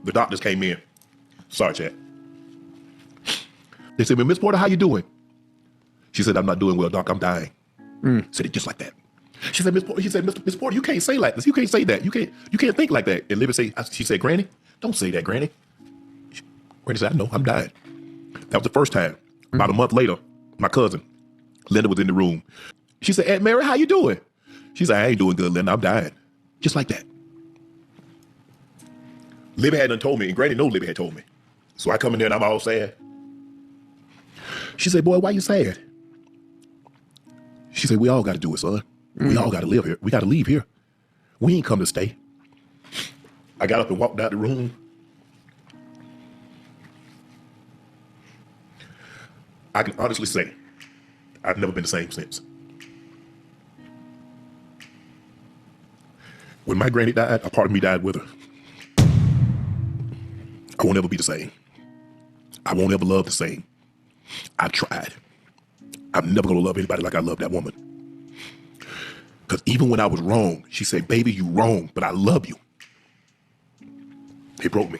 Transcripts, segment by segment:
the doctors came in. Sorry, Chad. They said, well, Miss Porter, how you doing? She said, I'm not doing well, Doc. I'm dying. Said it just like that. She said, Miss Porter, you can't say like this. You can't say that. You can't think like that. And Libby she said, Granny, don't say that, Granny. Granny said, I know, I'm dying. That was the first time. About a month later, my cousin, Linda, was in the room. She said, Aunt Mary, how you doing? She said, I ain't doing good, Linda. I'm dying. Just like that. Libby had done told me, and Granny knows Libby had told me. So I come in there and I'm all sad. She said, boy, why you sad? She said, we all got to do it, son. We all got to live here. We got to leave here. We ain't come to stay. I got up and walked out the room. I can honestly say, I've never been the same since. When my granny died, a part of me died with her. I won't ever be the same. I won't ever love the same. I've tried. I'm never gonna love anybody like I love that woman. Because even when I was wrong, she said, baby, you wrong, but I love you. It broke me.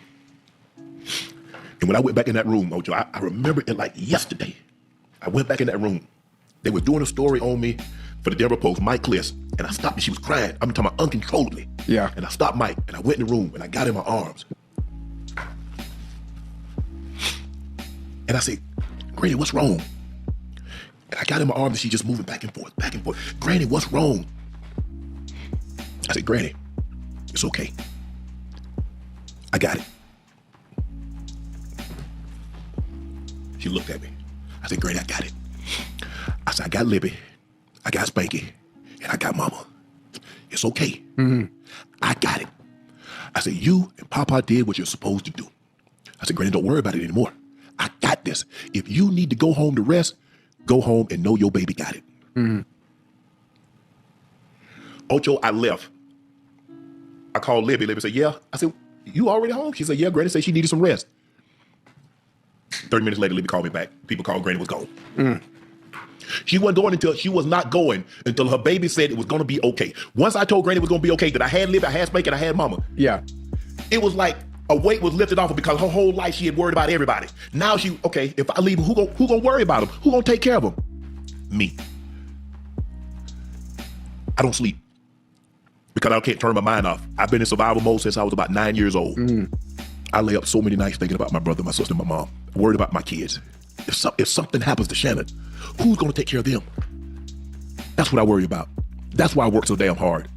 And when I went back in that room, Ocho, I remember it like yesterday. I went back in that room. They were doing a story on me for the Denver Post, Mike Kliss, and I stopped and she was crying. I'm talking about uncontrollably. Yeah. And I stopped Mike and I went in the room and I got in my arms. And I said, Granny, what's wrong? And I got in my arms and she just moving back and forth, back and forth. Granny, what's wrong? I said, Granny, it's okay. I got it. She looked at me. I said, Granny, I got it. I said, I got Libby, I got Spanky, and I got Mama. It's okay. I got it. I said, you and Papa did what you're supposed to do. I said, Granny, don't worry about it anymore. I got this. If you need to go home to rest, go home and know your baby got it. Ocho, I left. I called Libby. Libby said, yeah. I said, you already home? She said, yeah, Granny said she needed some rest. 30 minutes later, Libby called me back. People called Granny was gone. She wasn't going until she was not going until her baby said it was going to be okay. Once I told Granny it was going to be okay, that I had Libby, I had Spank, and I had Mama. Yeah. It was like a weight was lifted off her because her whole life she had worried about everybody. Now she, okay, if I leave him, who gonna worry about him? Who gonna take care of him? Me. I don't sleep because I can't turn my mind off. I've been in survival mode since I was about 9 years old. I lay up so many nights thinking about my brother, my sister, my mom, worried about my kids. If something happens to Shannon, who's gonna take care of them? That's what I worry about. That's why I work so damn hard.